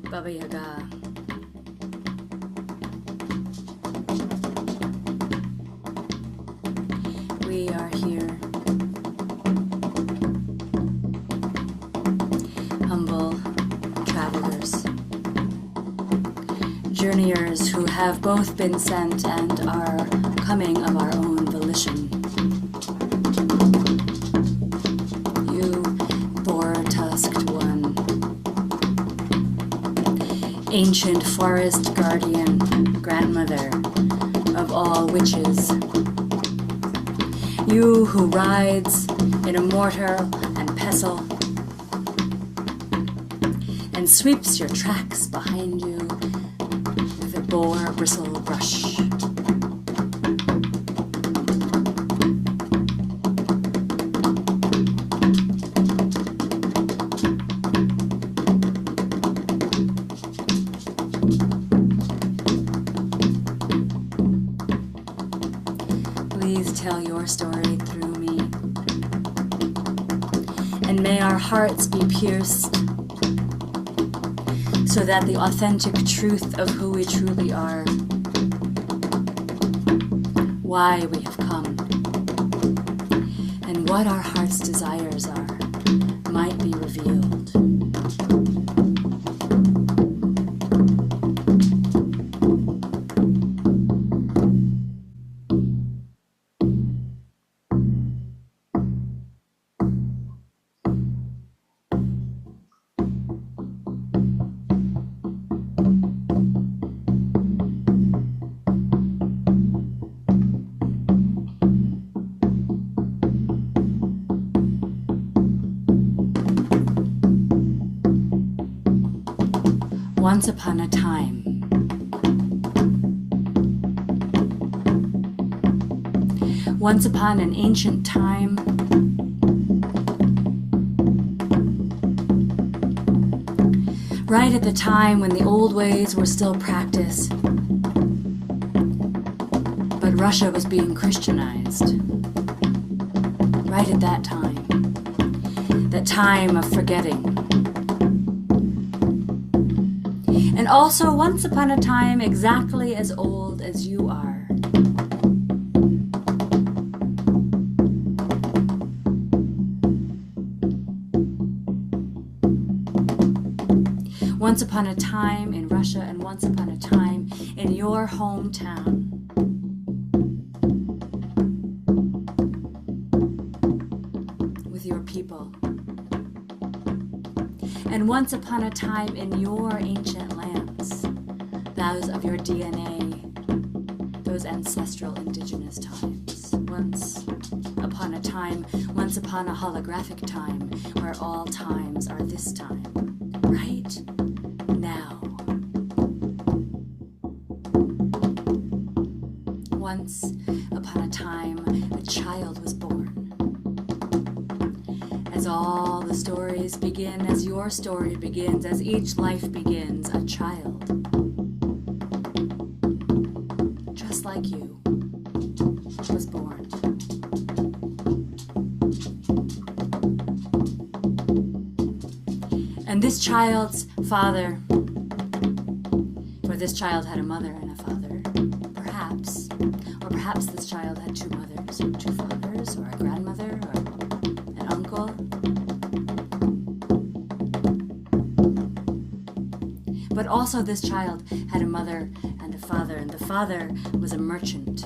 Baba Yaga. We are here, humble travelers, journeyers who have both been sent and are coming of our own volition. You four-tusked one, ancient forest guardian, grandmother of all witches. You who rides in a mortar and pestle and sweeps your tracks behind you with a boar bristle brush. Please tell your story through me, and may our hearts be pierced so that the authentic truth of who we truly are, why we have come, and what our heart's desires are, might be revealed. Once upon a time, once upon an ancient time, right at the time when the old ways were still practiced, but Russia was being Christianized. Right at that time of forgetting. And also once upon a time exactly as old as you are. Once upon a time in Russia and once upon a time in your hometown. With your people. And once upon a time in your ancient lands, those of your DNA, those ancestral indigenous times. Once upon a time, once upon a holographic time, where all times are this time, right now. Once upon a time, a child was born. As all the stories begin, as your story begins, as each life begins, a child, just like you, was born. And this child's father, for this child had a mother and a father, perhaps, or perhaps this child had two mothers, or two fathers, or a grandmother, or an uncle. But also this child had a mother and a father, and the father was a merchant.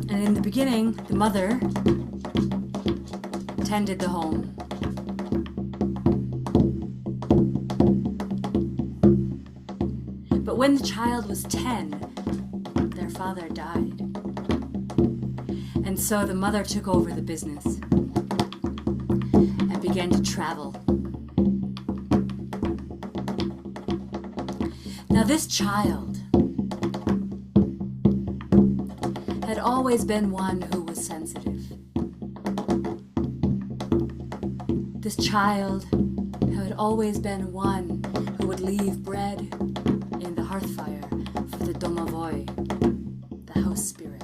And in the beginning, the mother tended the home. But when the child was 10, their father died. And so the mother took over the business and began to travel. Now this child had always been one who was sensitive. This child had always been one who would leave bread in the hearth fire for the domovoi, the house spirit,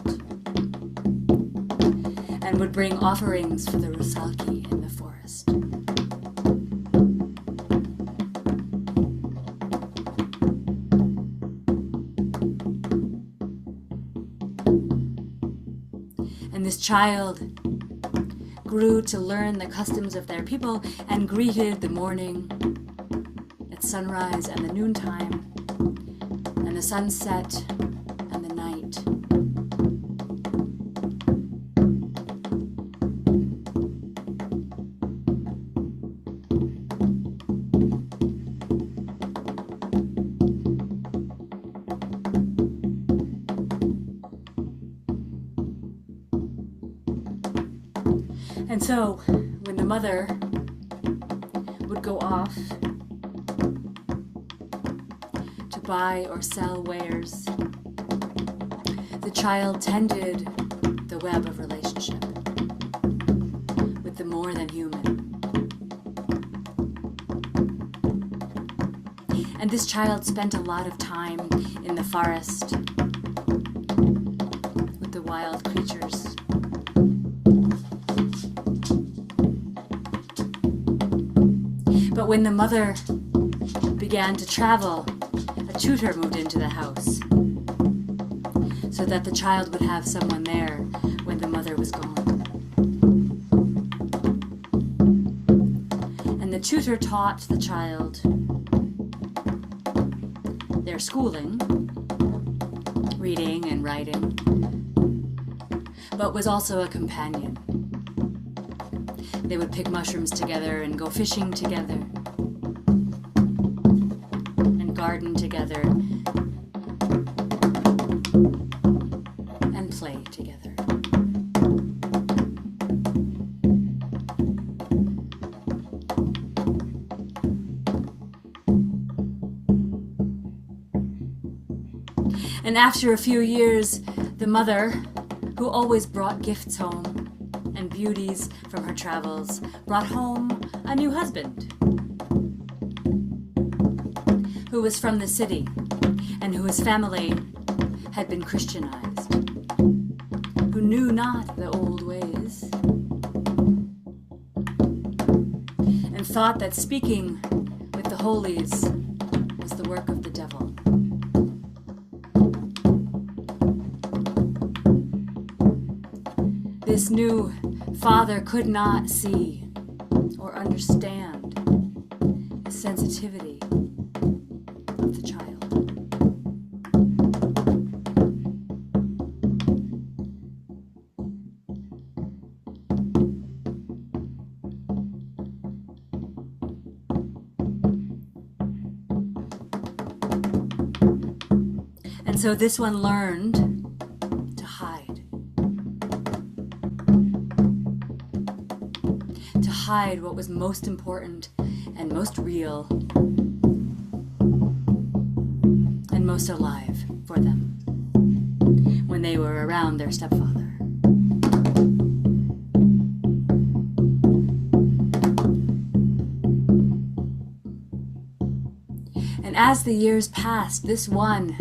and would bring offerings for the Rusalki in the forest. And this child grew to learn the customs of their people and greeted the morning at sunrise and the noontime and the sunset and the night. And so, when the mother would go off to buy or sell wares, the child tended the web of relationship with the more than human. And this child spent a lot of time in the forest with the wild creatures. But when the mother began to travel, a tutor moved into the house so that the child would have someone there when the mother was gone. And the tutor taught the child their schooling, reading and writing, but was also a companion. They would pick mushrooms together and go fishing together and garden together and play together. And after a few years, the mother, who always brought gifts home and beauties from her travels, brought home a new husband who was from the city and whose family had been Christianized, who knew not the old ways and thought that speaking with the holies was the work of the devil. This new father could not see or understand the sensitivity of the child. And so this one learned to hide. To hide what was most important and most real and most alive for them when they were around their stepfather. And as the years passed, this one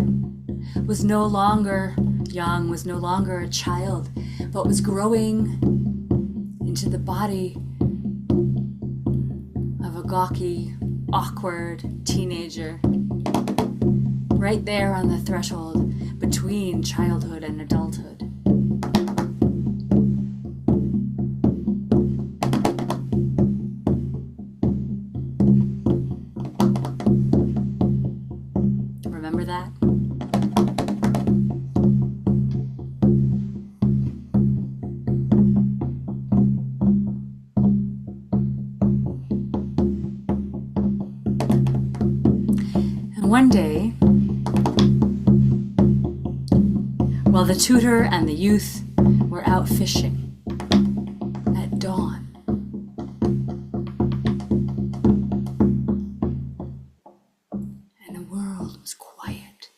was no longer young, was no longer a child, but was growing into the body of a gawky, awkward teenager, right there on the threshold between childhood and adulthood. Remember that? One day, while the tutor and the youth were out fishing at dawn, and the world was quiet,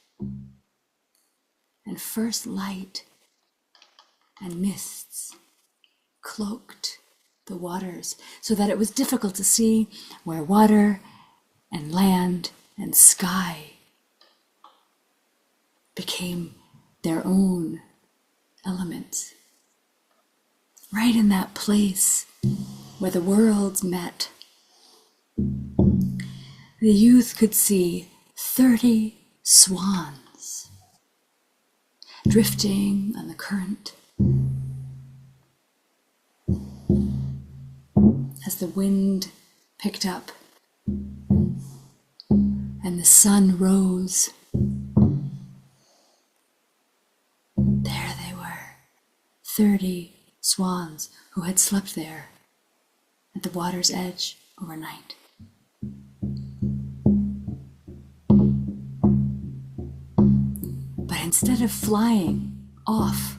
and first light and mists cloaked the waters so that it was difficult to see where water and land and sky became their own element. Right in that place where the worlds met, the youth could see 30 swans drifting on the current as the wind picked up and the sun rose. There they were, 30 swans who had slept there at the water's edge overnight. But instead of flying off,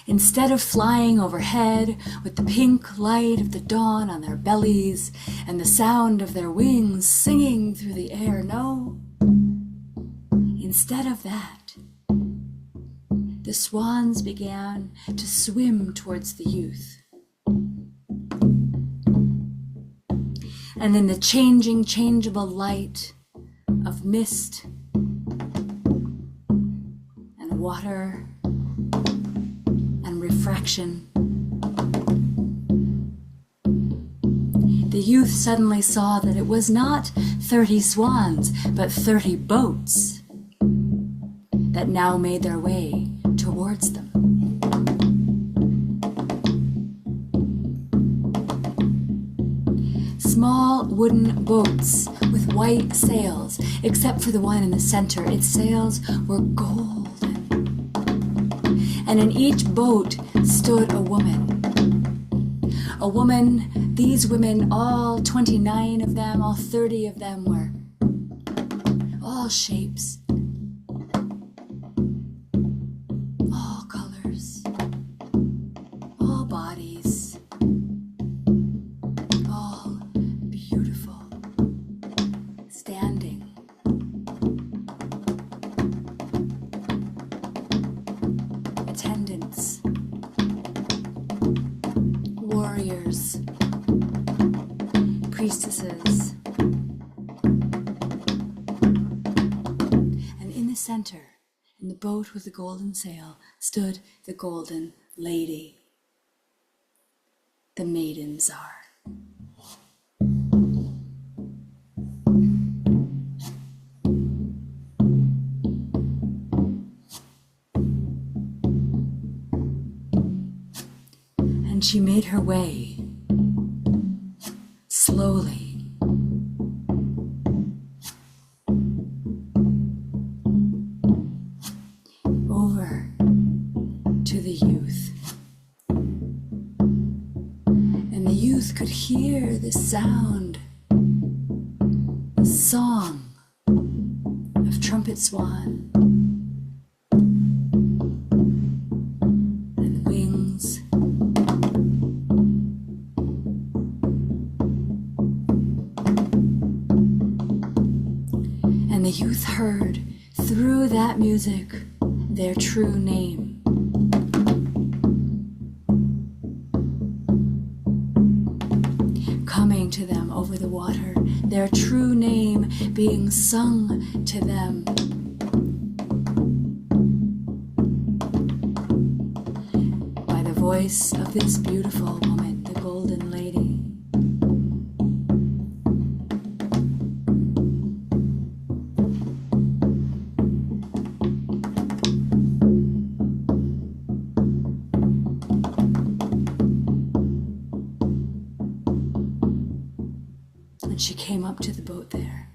instead of flying overhead with the pink light of the dawn on their bellies and the sound of their wings singing through the air, no, instead of that, the swans began to swim towards the youth. And in the changeable light of mist and water and refraction, the youth suddenly saw that it was not 30 swans, but 30 boats that now made their way towards them. Small wooden boats with white sails, except for the one in the center. Its sails were golden. And in each boat stood a woman. A woman, these women, all 29 of them, all 30 of them were all shapes, all colors, all bodies, all beautiful, standing. Attendants, warriors, priestesses, and in the center, in the boat with the golden sail, stood the golden lady, the maiden czar. And she made her way slowly over to the youth. And the youth could hear the sound, the song of trumpet swan and wings. And the youth heard through that music their true name. Coming to them over the water, their true name being sung to them. By the voice of this beautiful woman, the golden lady. She came up to the boat there,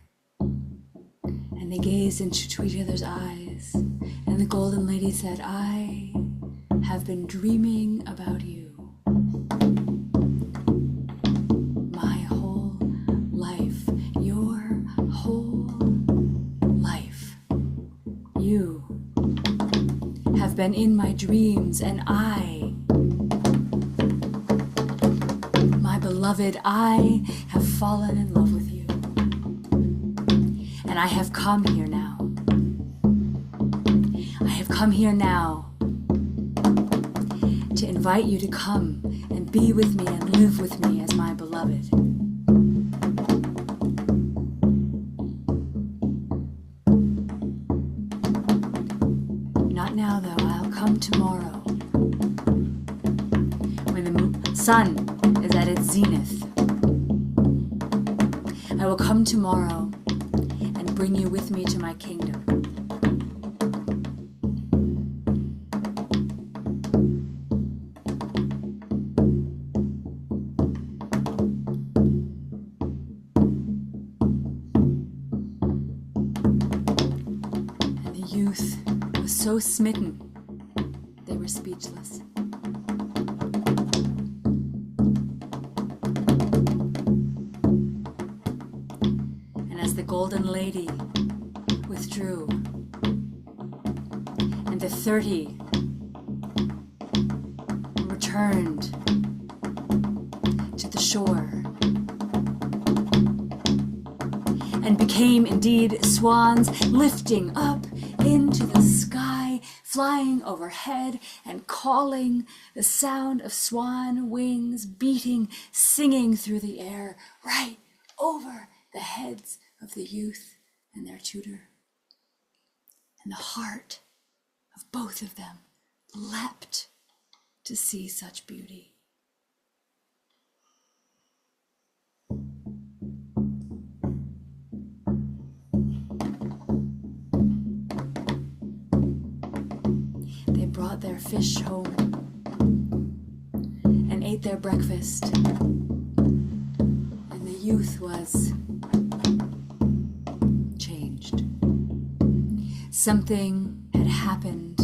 and they gazed into each other's eyes, and the golden lady said, "I have been dreaming about you my whole life, your whole life. You have been in my dreams, and my beloved, I have fallen in love with you. And I have come here now. I have come here now to invite you to come and be with me and live with me as my beloved." Not now, though. sun is at its zenith. I will come tomorrow and bring you with me to my kingdom. And the youth was so smitten, they were speechless. The golden lady withdrew, and the 30 returned to the shore and became indeed swans, lifting up into the sky, flying overhead and calling, the sound of swan wings beating, singing through the air right over the heads of the youth and their tutor. And the heart of both of them leapt to see such beauty. They brought their fish home and ate their breakfast, and the youth was something had happened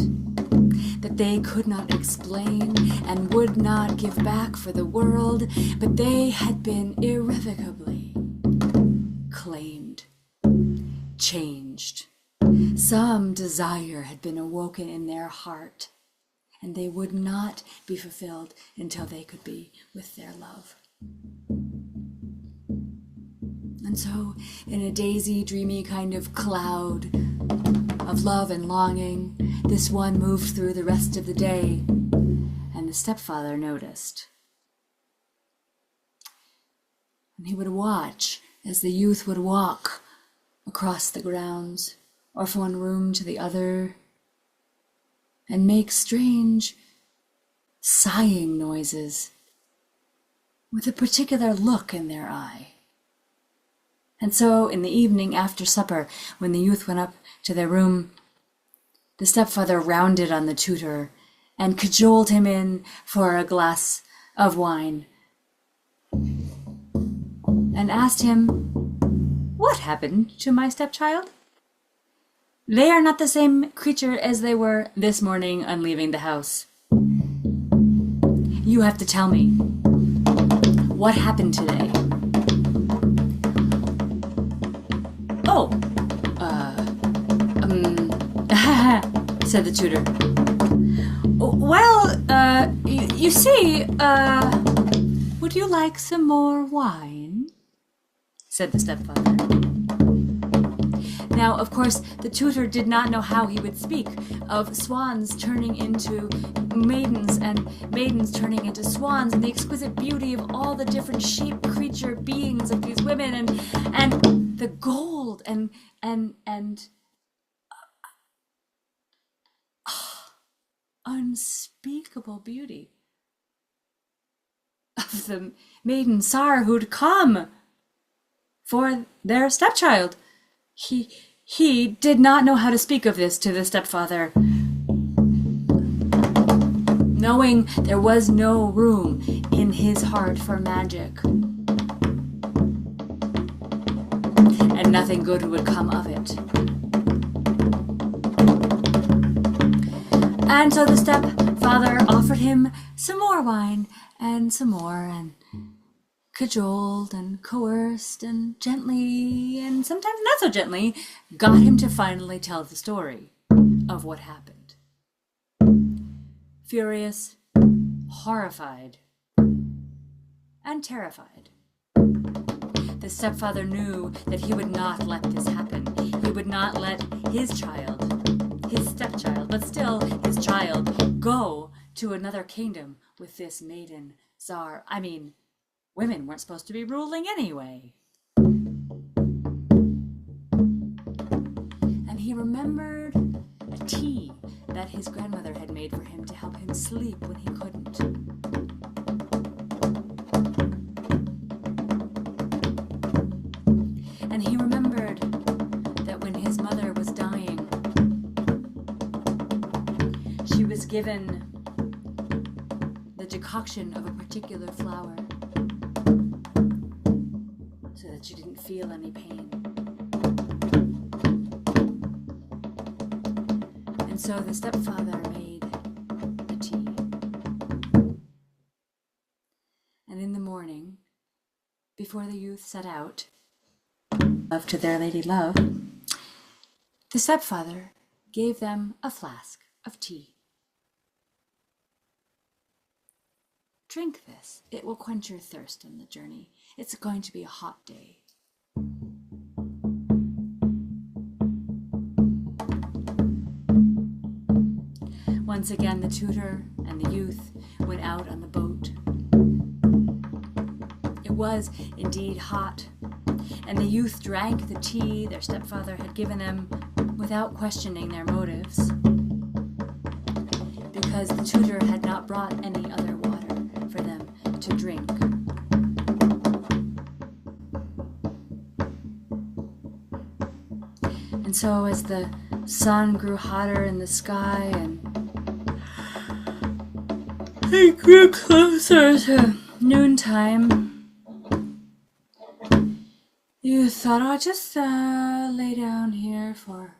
that they could not explain and would not give back for the world, but they had been irrevocably claimed, changed. Some desire had been awoken in their heart, and they would not be fulfilled until they could be with their love. And so, in a daisy, dreamy kind of cloud of love and longing, this one moved through the rest of the day, and the stepfather noticed. And he would watch as the youth would walk across the grounds, or from one room to the other, and make strange sighing noises with a particular look in their eye. And so in the evening after supper, when the youth went up to their room, the stepfather rounded on the tutor and cajoled him in for a glass of wine and asked him, "What happened to my stepchild? They are not the same creature as they were this morning on leaving the house. You have to tell me, what happened today?" "Oh, said the tutor. "Well, you see, would you like some more wine?" said the stepfather. Now, of course, the tutor did not know how he would speak of swans turning into maidens and maidens turning into swans, and the exquisite beauty of all the different shape creature beings of these women, and the gold and unspeakable beauty of the maiden Tsar who'd come for their stepchild. He did not know how to speak of this to the stepfather, knowing there was no room in his heart for magic, and nothing good would come of it. And so the stepfather offered him some more wine and some more, and cajoled and coerced and gently, and sometimes not so gently, got him to finally tell the story of what happened. Furious, horrified, and terrified, the stepfather knew that he would not let this happen. He would not let his child, his stepchild, but still his child, go to another kingdom with this maiden Tsar. I mean, women weren't supposed to be ruling anyway. And he remembered a tea that his grandmother had made for him to help him sleep when he couldn't. given the decoction of a particular flower so that she didn't feel any pain. And so the stepfather made the tea. And in the morning, before the youth set out to their lady love, the stepfather gave them a flask of tea. Drink this. It will quench your thirst on the journey. It's going to be a hot day. Once again, the tutor and the youth went out on the boat. It was indeed hot, and the youth drank the tea their stepfather had given them without questioning their motives, because the tutor had not brought any other water for them to drink. And so as the sun grew hotter in the sky and it grew closer to noontime, you thought, I'll just lay down here for...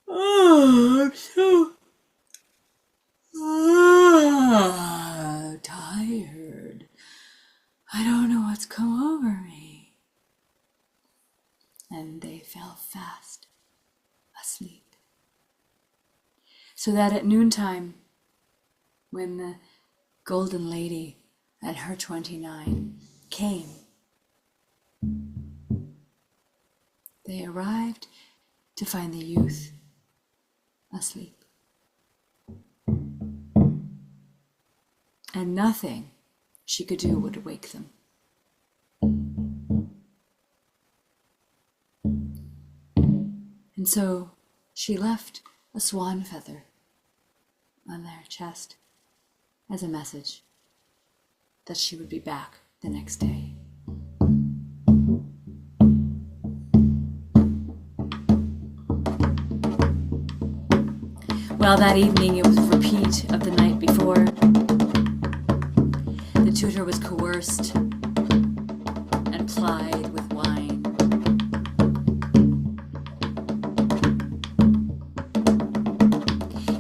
I'm so tired. I don't know what's come over me. And they fell fast asleep. So that at noontime, when the golden lady at her 29 came, they arrived to find the youth asleep. And nothing she could do would wake them. And so she left a swan feather on their chest as a message that she would be back the next day. Well, that evening it was a repeat of the night before. The tutor was coerced and plied with wine.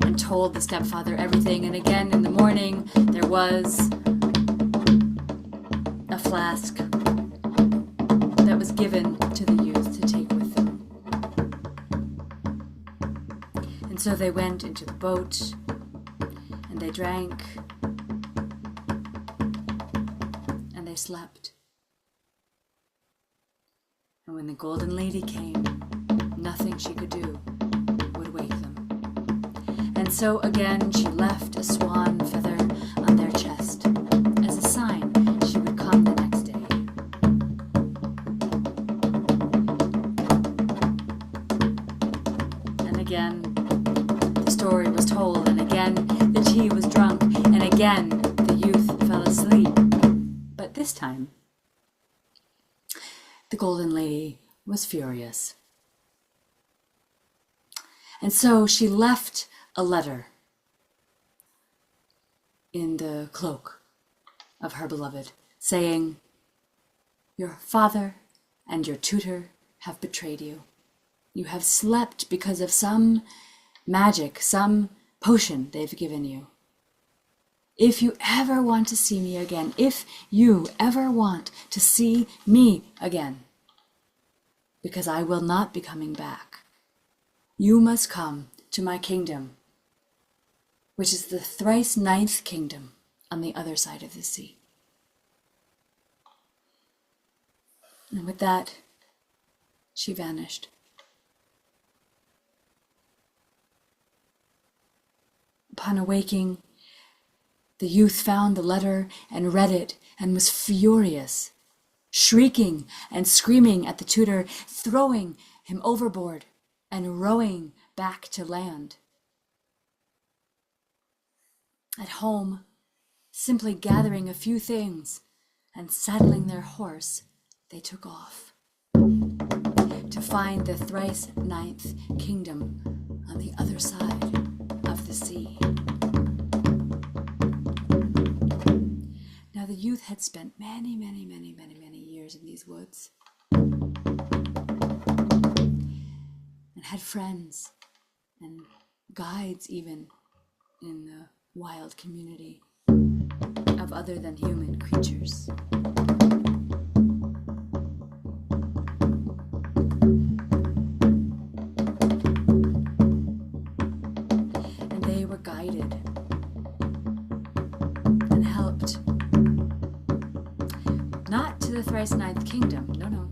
And told the stepfather everything. And again in the morning there was a flask that was given to the youth to take with them. And so they went into the boat and they drank and they slept. And when the golden lady came, nothing she could do would wake them. And so again she left a swan feather on their chest as a sign she would come the next day. And again the story was told, and again the tea was drunk, and again the youth fell asleep. But this time the golden lady was furious. And so she left a letter in the cloak of her beloved, saying, "Your father and your tutor have betrayed you. You have slept because of some magic, some potion they've given you. If you ever want to see me again, if you ever want to see me again, because I will not be coming back, you must come to my kingdom, which is the thrice ninth kingdom on the other side of the sea." And with that, she vanished. Upon awaking, the youth found the letter and read it and was furious, shrieking and screaming at the tutor, throwing him overboard and rowing back to land. At home, simply gathering a few things and saddling their horse, they took off to find the thrice ninth kingdom on the other side of the the sea. Now the youth had spent many years in these woods and had friends and guides even in the wild community of other than human creatures. And they were guided and helped, not to the thrice ninth kingdom, no.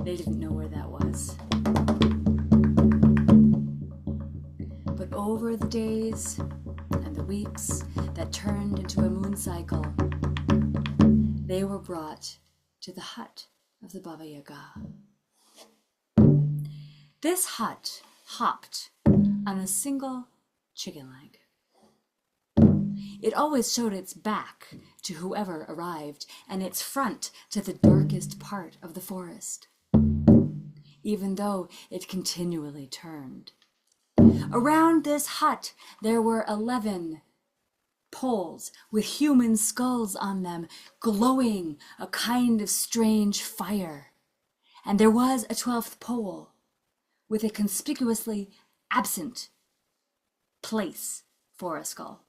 They didn't know where that was. But over the days and the weeks that turned into a moon cycle, they were brought to the hut of the Baba Yaga. This hut hopped on a single chicken leg. It always showed its back to whoever arrived and its front to the darkest part of the forest, even though it continually turned. Around this hut there were 11 poles with human skulls on them, glowing a kind of strange fire. And there was a 12th pole with a conspicuously absent place for a skull.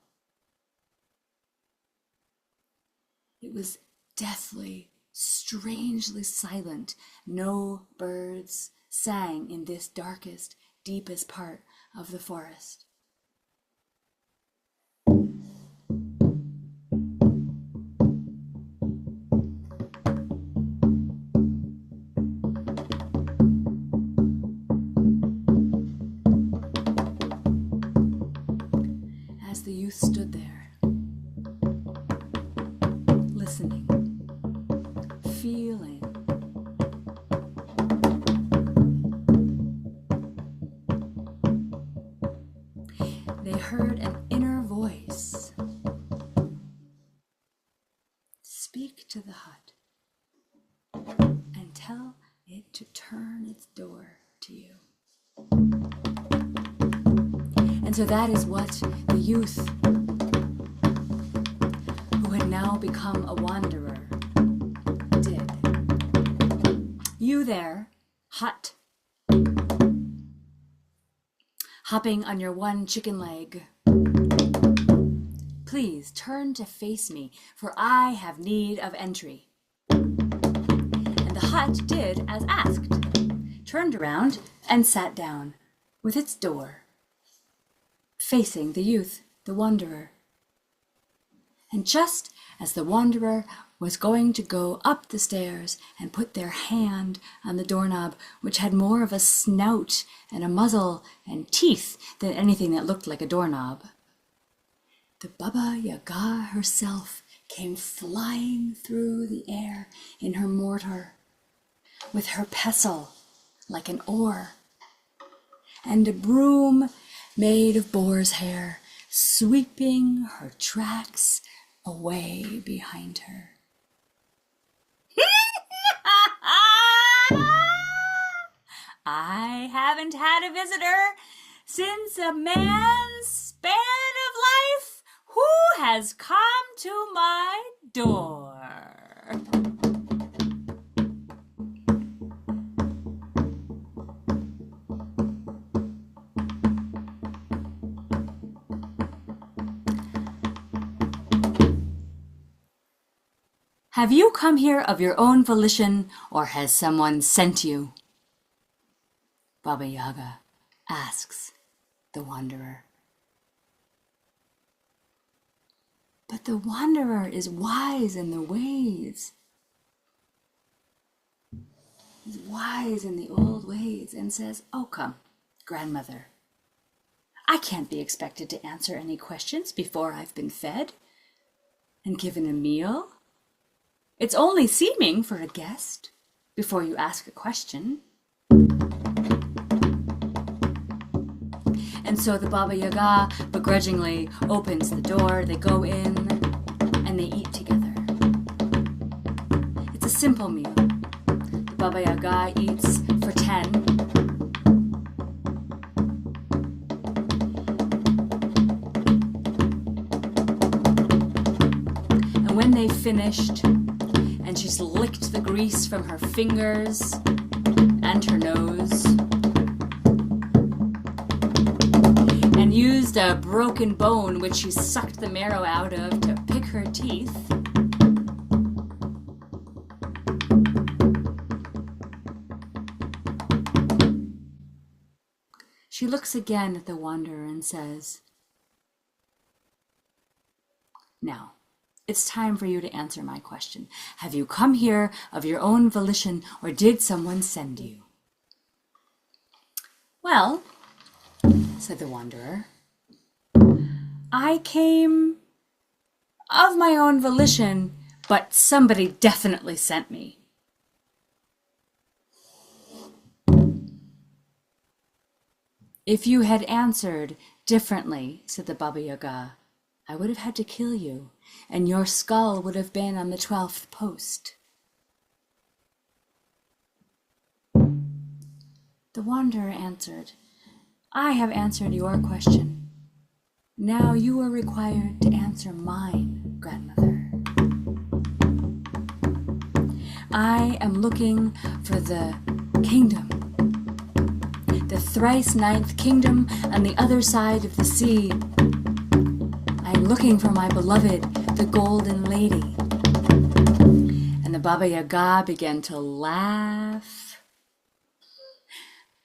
It was deathly, strangely silent. No birds sang in this darkest, deepest part of the forest. As the youth stood there, listening, feeling, they heard an inner voice speak to the hut and tell it to turn its door to you. And so that is what the youth, who had now become a wanderer, did. You there, hut, hopping on your one chicken leg, please turn to face me, for I have need of entry. And the hut did as asked, turned around and sat down with its door facing the youth, the wanderer. And just as the wanderer was going to go up the stairs and put their hand on the doorknob, which had more of a snout and a muzzle and teeth than anything that looked like a doorknob, the Baba Yaga herself came flying through the air in her mortar, with her pestle like an oar, and a broom made of boar's hair, sweeping her tracks away behind her. I haven't had a visitor since a man's span of life who has come to my door. Have you come here of your own volition, or has someone sent you? Baba Yaga asks the wanderer. But the wanderer is wise in the ways. He's wise in the old ways and says, "Oh, come, grandmother. I can't be expected to answer any questions before I've been fed and given a meal. It's only seeming for a guest before you ask a question." And so the Baba Yaga begrudgingly opens the door. They go in and they eat together. It's a simple meal. The Baba Yaga eats for 10. when they finished, and she's licked the grease from her fingers and her nose, and used a broken bone which she sucked the marrow out of to pick her teeth, she looks again at the wanderer and says, "Now, it's time for you to answer my question. Have you come here of your own volition, or did someone send you?" "Well," said the wanderer, "I came of my own volition, but somebody definitely sent me." "If you had answered differently," said the Baba Yaga, "I would have had to kill you, and your skull would have been on the 12th post." The wanderer answered, "I have answered your question. Now you are required to answer mine, grandmother. I am looking for the kingdom, the thrice ninth kingdom on the other side of the sea. I am looking for my beloved, the golden lady." And the Baba Yaga began to laugh.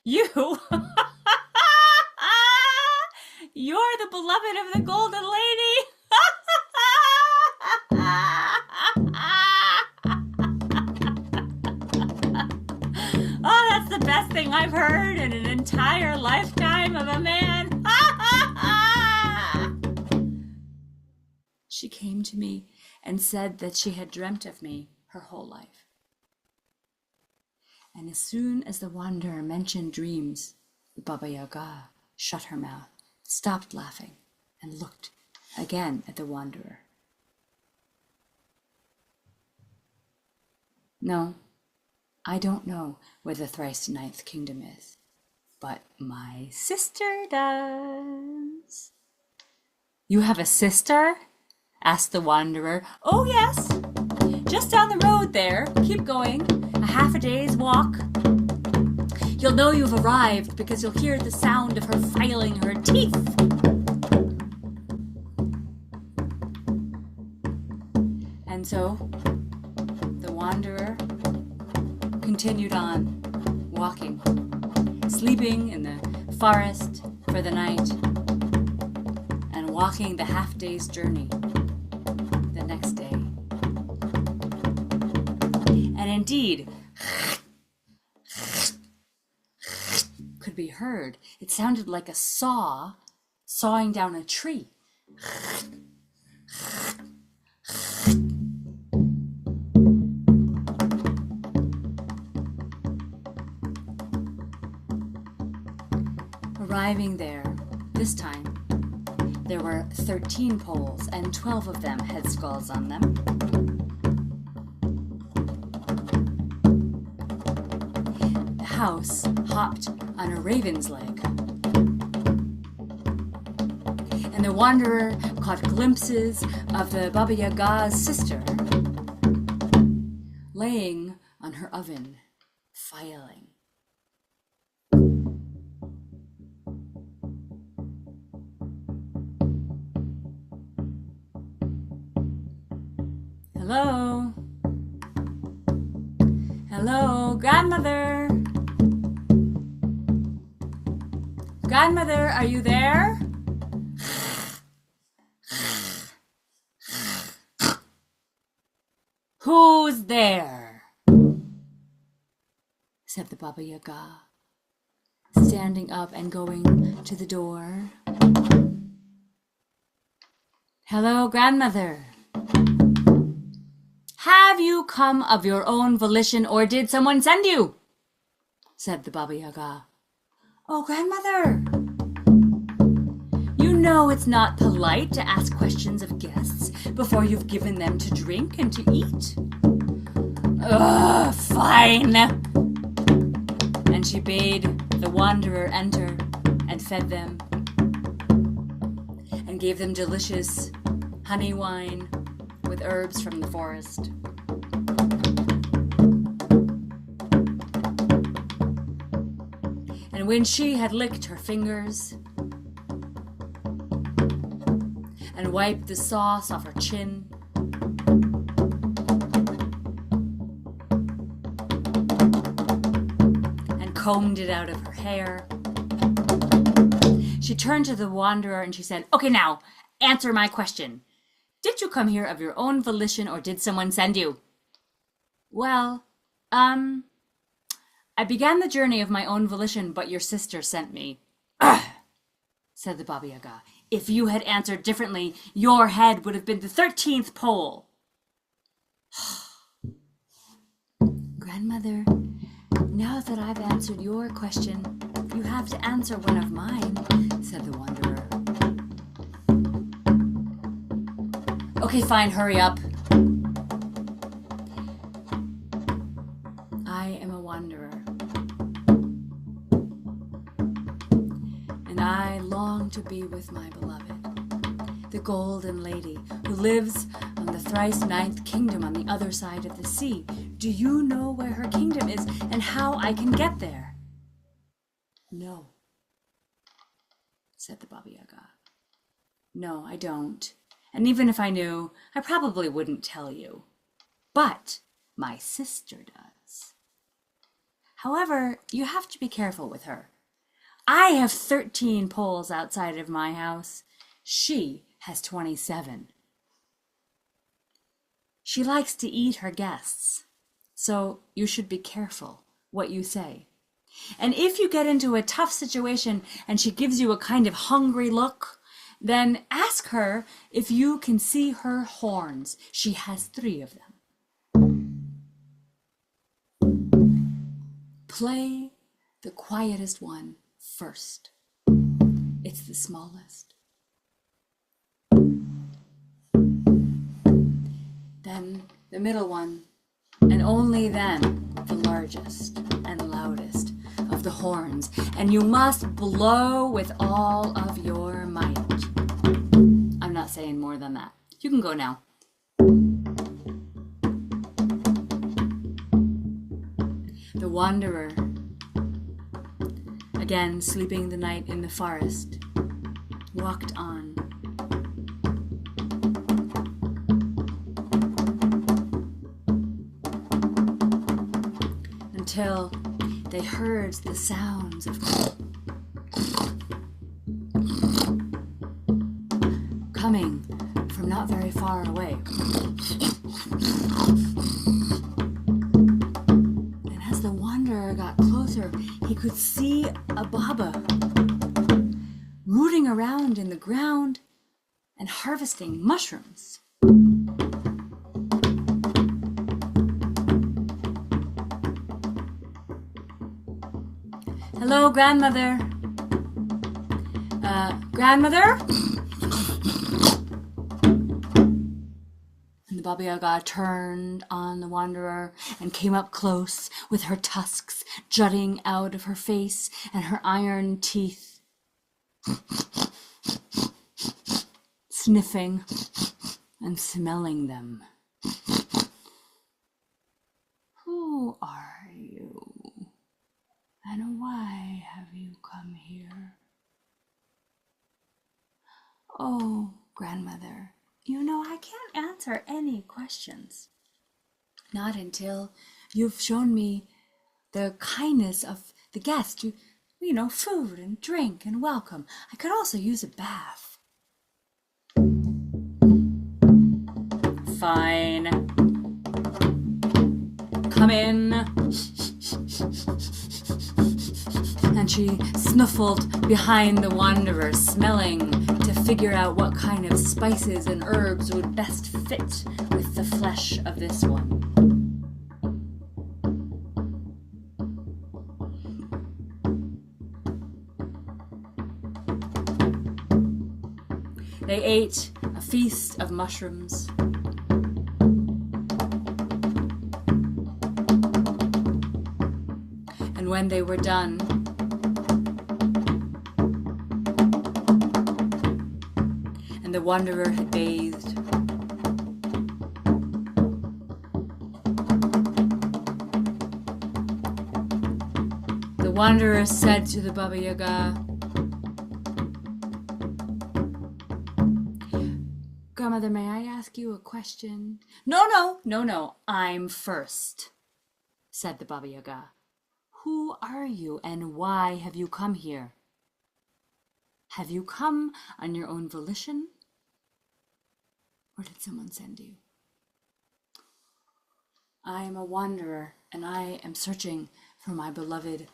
"You? You're the beloved of the golden lady?" "Oh, that's the best thing I've heard in an entire lifetime of a man." She came to me and said that she had dreamt of me her whole life. And as soon as the wanderer mentioned dreams, the Baba Yaga shut her mouth, stopped laughing, and looked again at the wanderer. "No, I don't know where the thrice ninth kingdom is, but my sister does." "You have a sister?" asked the wanderer. "Oh, yes. Just down the road there. Keep going. A half a day's walk. You'll know you've arrived because you'll hear the sound of her filing her teeth." And so the wanderer continued on walking, sleeping in the forest for the night, and walking the half day's journey the next day. And indeed, could be heard. It sounded like a saw sawing down a tree. Arriving there, this time, there were 13 poles, and 12 of them had skulls on them. The house hopped on a raven's leg, and the wanderer caught glimpses of the Baba Yaga's sister laying on her oven, filing. "Hello? Hello, grandmother? Grandmother, are you there?" "Who's there?" said the Baba Yaga, standing up and going to the door. "Hello, grandmother. Have you come of your own volition, or did someone send you?" said the Baba Yaga. "Oh, grandmother, you know it's not polite to ask questions of guests before you've given them to drink and to eat." "Ugh, fine." And she bade the wanderer enter and fed them and gave them delicious honey wine with herbs from the forest. And when she had licked her fingers and wiped the sauce off her chin, and combed it out of her hair, she turned to the wanderer and she said, "Okay, now, answer my question. Did you come here of your own volition or did someone send you?" "Well, I began the journey of my own volition, but your sister sent me." "Ugh," said the Baba Yaga. "If you had answered differently, your head would have been the 13th pole." "Grandmother, now that I've answered your question, you have to answer one of mine," said the wanderer. "Okay, fine, hurry up. I am a wanderer, and I long to be with my beloved, the golden lady who lives on the thrice ninth kingdom on the other side of the sea. Do you know where her kingdom is and how I can get there?" "No," said the Baba Yaga. "No, I don't. And even if I knew, I probably wouldn't tell you. But my sister does. However, you have to be careful with her. I have 13 poles outside of my house. She has 27. She likes to eat her guests, so you should be careful what you say. And if you get into a tough situation and she gives you a kind of hungry look, then ask her if you can see her horns. She has 3 of them. Play the quietest one first. It's the smallest. Then the middle one, and only then the largest and loudest of the horns. And you must blow with all of your might. I'm not saying more than that. You can go now. The wanderer, again sleeping the night in the forest, walked on. Until they heard the sounds of coming from not very far away. And as the wanderer got closer, he could see a Baba rooting around in the ground and harvesting mushrooms. "Hello, grandmother." Grandmother?" And the Baba Yaga turned on the wanderer and came up close with her tusks jutting out of her face and her iron teeth, sniffing and smelling them. "Who are you? And why have you come here?" "Oh, grandmother, you know I can't answer any questions. Not until you've shown me the kindness of the guest. You know, food and drink and welcome. I could also use a bath." "Fine. Come in." And she snuffled behind the wanderer, smelling to figure out what kind of spices and herbs would best fit with the flesh of this one. They ate a feast of mushrooms. And when they were done, and the wanderer had bathed, wanderer said to the Baba Yaga, "Grandmother, may I ask you a question?" No, I'm first," said the Baba Yaga. "Who are you and why have you come here? Have you come on your own volition? Or did someone send you?" "I am a wanderer, and I am searching for my beloved.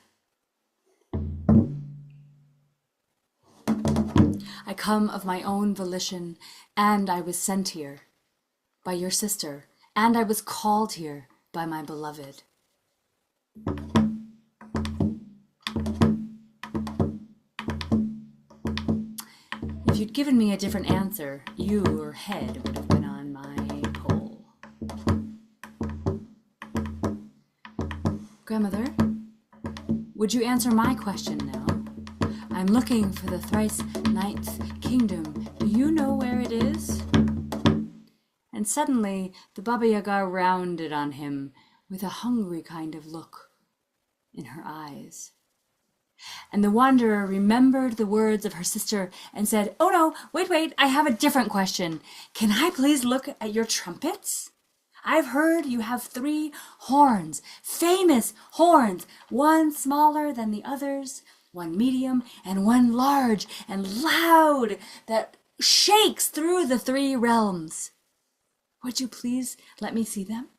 I come of my own volition, and I was sent here by your sister, and I was called here by my beloved." If you'd given me a different answer, your head would have been on my pole. Grandmother, would you answer my question now? I'm looking for the thrice ninth kingdom. Do you know where it is? And suddenly the Baba Yaga rounded on him with a hungry kind of look in her eyes. And the wanderer remembered the words of her sister and said, "Oh no, wait, I have a different question. Can I please look at your trumpets? I've heard you have 3 horns, famous horns, one smaller than the others, one medium, and one large and loud that shakes through the 3 realms. Would you please let me see them?"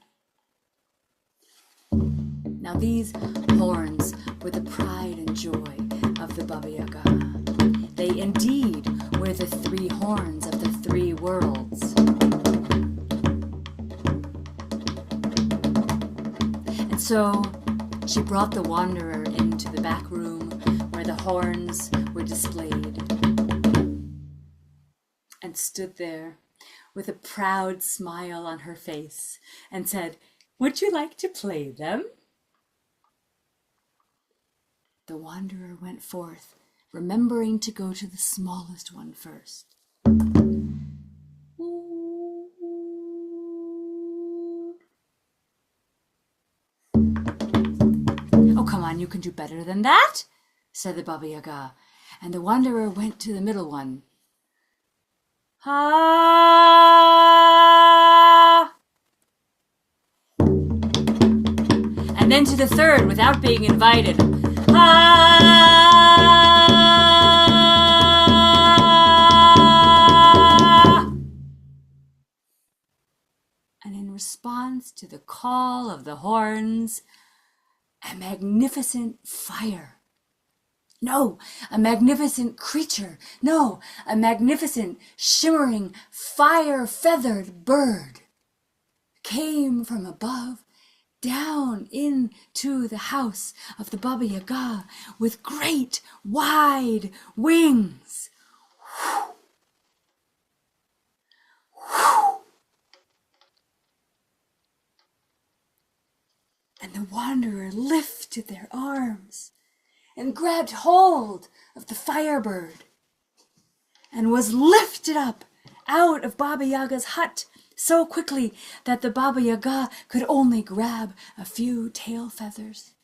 Now these horns were the pride and joy of the Baba Yaga. They indeed were the 3 horns of the 3 worlds. And so she brought the wanderer into the back room where the horns were displayed and stood there with a proud smile on her face and said, "Would you like to play them?" The wanderer went forth, remembering to go to the smallest one first. "Oh, come on, you can do better than that," said the Baba Yaga, and the wanderer went to the middle one. "Ha!" And then to the third without being invited. "Ha!" And in response to the call of the horns, a magnificent fire. No, a magnificent creature. No, a magnificent, shimmering, fire-feathered bird came from above down into the house of the Baba Yaga with great, wide wings. And the wanderer lifted their arms and grabbed hold of the firebird and was lifted up out of Baba Yaga's hut so quickly that the Baba Yaga could only grab a few tail feathers.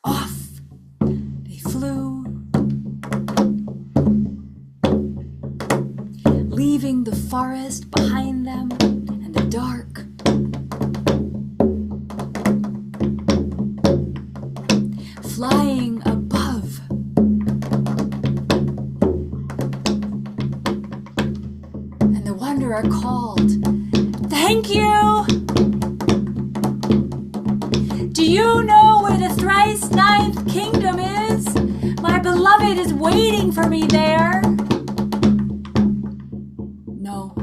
Off they flew, leaving the forest behind them and the dark. Flying above. And the wanderer called, "Thank you! Do you know where the thrice ninth kingdom is? My beloved is waiting for me there." "No,"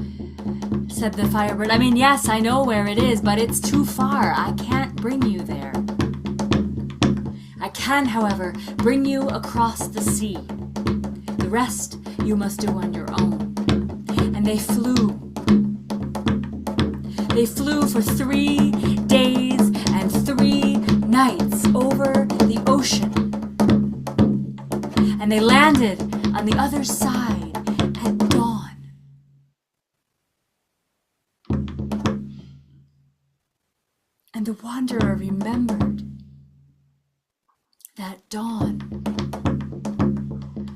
said the firebird. Yes, I know where it is, but it's too far. I can't bring you there. I can, however, bring you across the sea. The rest you must do on your own." And they flew. They flew for 3 days and 3 nights over the ocean. And they landed on the other side at dawn. And the wanderer remembered that dawn,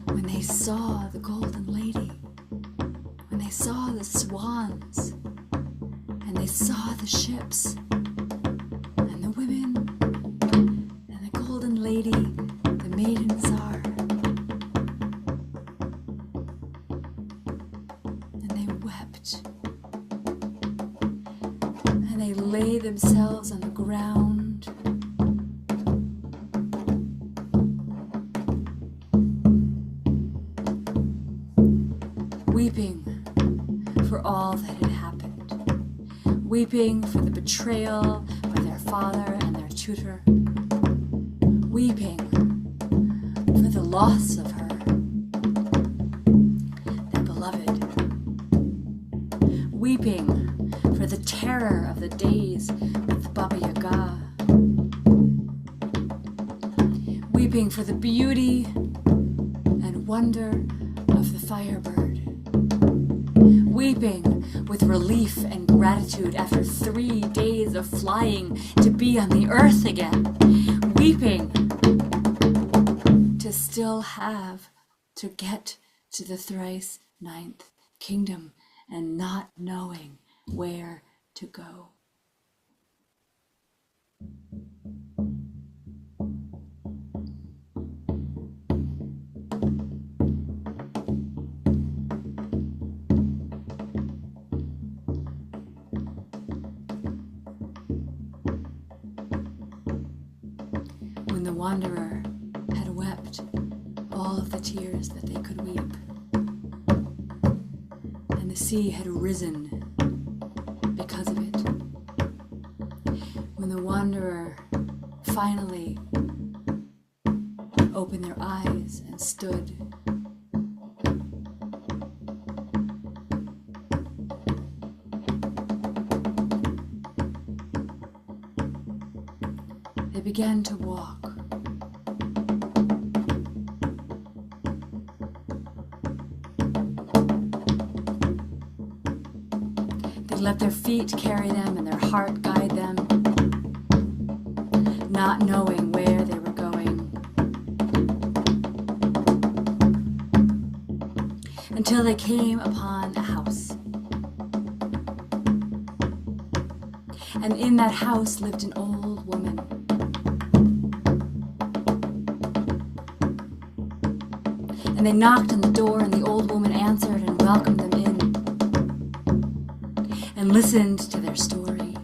when they saw the golden lady, when they saw the swans, and they saw the ships, and the women, and the golden lady, the maiden Tsar. And they wept, and they lay themselves on the ground, weeping for all that had happened, weeping for the betrayal by their father and their tutor, weeping for the loss of her, their beloved, weeping for the terror of the days with Baba Yaga, weeping for the beauty and wonder of the firebird, weeping with relief and gratitude after 3 days of flying to be on the earth again, weeping to still have to get to the thrice 9th kingdom and not knowing where to go. When the wanderer had wept all of the tears that they could weep, and the sea had risen because of it, when the wanderer finally opened their eyes and stood, they began to walk. They let their feet carry them and their heart guide them, not knowing where they were going, until they came upon a house. And in that house lived an old woman. And they knocked on the door, and the old woman answered and welcomed them in and listened to their story.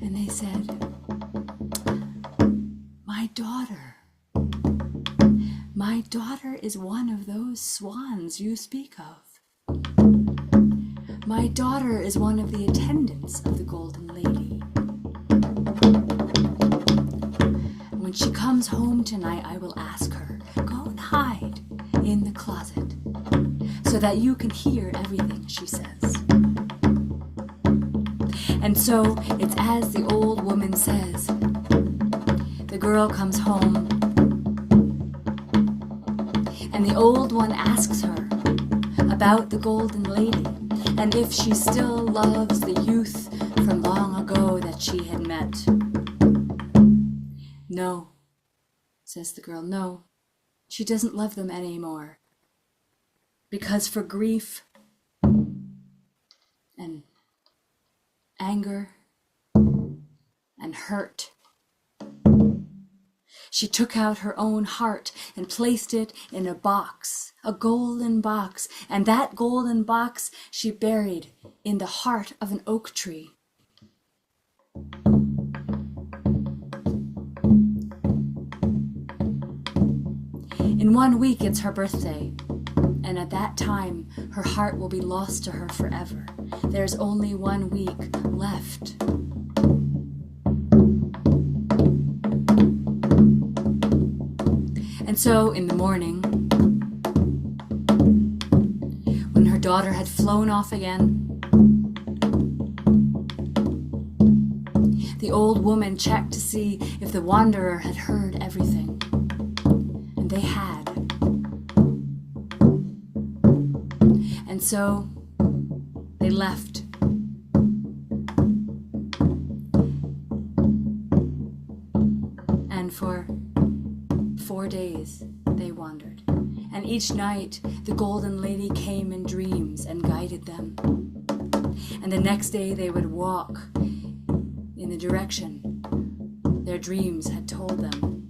And they said, My daughter is one of those swans you speak of. My daughter is one of the attendants of the Golden Lady. When she comes home tonight, I will ask her, go and hide in the closet so that you can hear everything she says. And so it's as the old woman says. The girl comes home, and the old one asks her about the Golden Lady, and if she still loves the youth from long ago that she had met. No, says the girl, no, she doesn't love them anymore, because for grief and anger and hurt, she took out her own heart and placed it in a box, a golden box, and that golden box she buried in the heart of an oak tree. In 1 week it's her birthday, and at that time her heart will be lost to her forever. There's only 1 week left. And so in the morning, when her daughter had flown off again, the old woman checked to see if the wanderer had heard everything. And they had. And so they left. And for 4 days they wandered. And each night the golden lady came in dreams and guided them. And the next day they would walk in the direction their dreams had told them.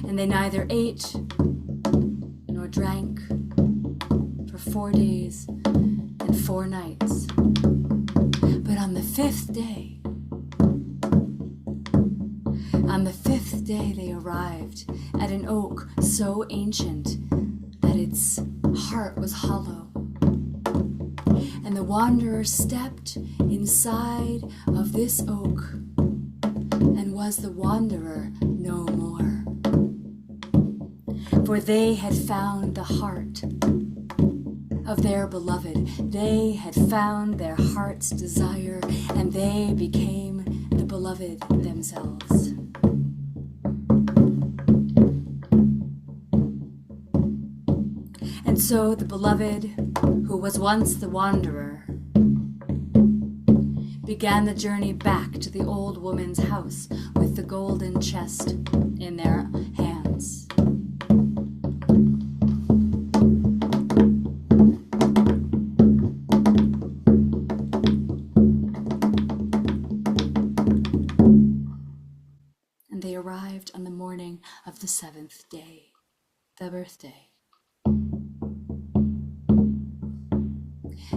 And they neither ate nor drank for 4 days and 4 nights. But on the fifth day they arrived at an oak so ancient that its heart was hollow. And the wanderer stepped inside of this oak and was the wanderer no more. For they had found the heart of their beloved. They had found their heart's desire, and they became the beloved themselves. And so the beloved, who was once the wanderer, began the journey back to the old woman's house with the golden chest in their hands. And they arrived on the morning of the 7th day, the birthday.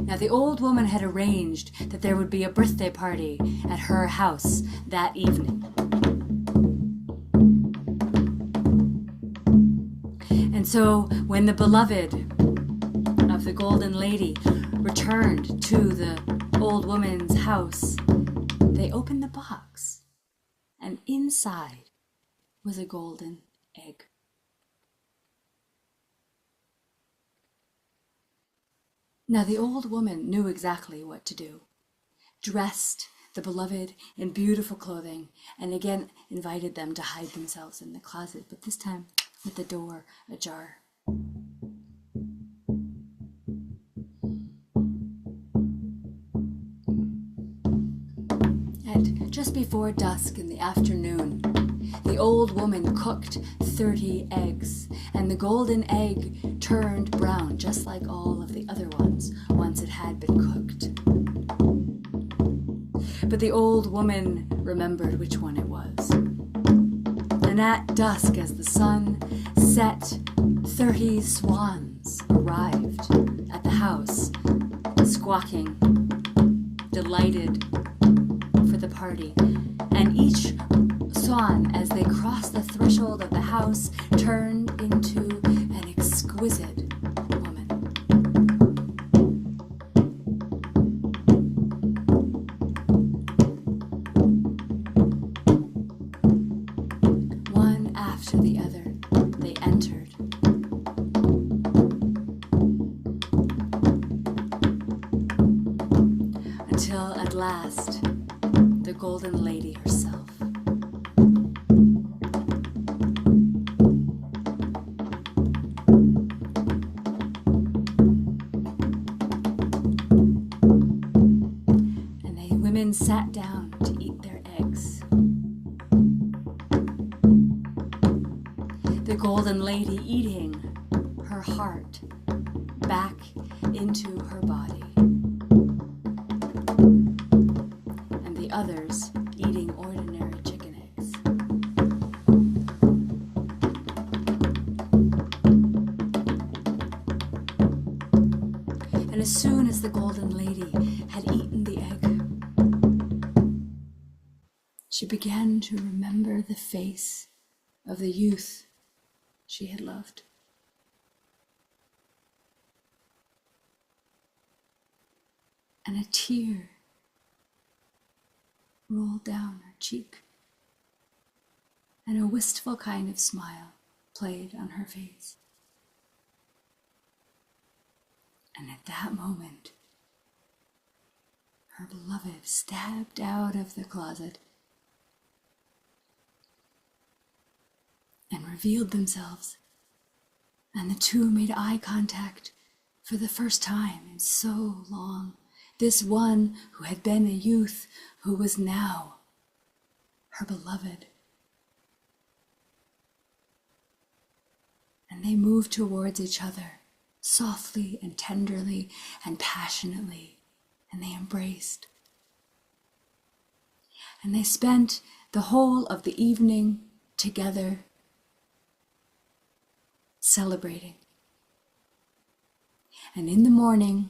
Now the old woman had arranged that there would be a birthday party at her house that evening. And so when the beloved of the golden lady returned to the old woman's house, they opened the box, and inside was a golden egg. Now the old woman knew exactly what to do, dressed the beloved in beautiful clothing, and again invited them to hide themselves in the closet, but this time with the door ajar. At just before dusk in the afternoon, the old woman cooked 30 eggs, and the golden egg turned brown, just like all of the other ones, once it had been cooked. But the old woman remembered which one it was. And at dusk, as the sun set, 30 swans arrived at the house, squawking, delighted for the party. And each swan, as they crossed the threshold of the house, turned into an exquisite woman. One after the other, they entered. Until at last, the golden lady herself. Sat down to eat their eggs. The golden lady eating her heart back into her body, and the others eating ordinary chicken eggs. And as soon as the golden lady had eaten the egg, she began to remember the face of the youth she had loved. And a tear rolled down her cheek, and a wistful kind of smile played on her face. And at that moment, her beloved stepped out of the closet and revealed themselves And the two made eye contact for the first time in so long. This one who had been a youth, who was now her beloved. And they moved towards each other, softly and tenderly and passionately, and they embraced. And they spent the whole of the evening together, celebrating. And in the morning,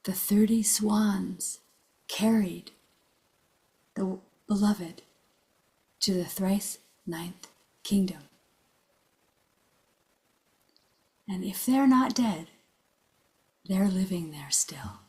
the 30 swans carried the beloved to the thrice ninth kingdom. And if they're not dead, they're living there still.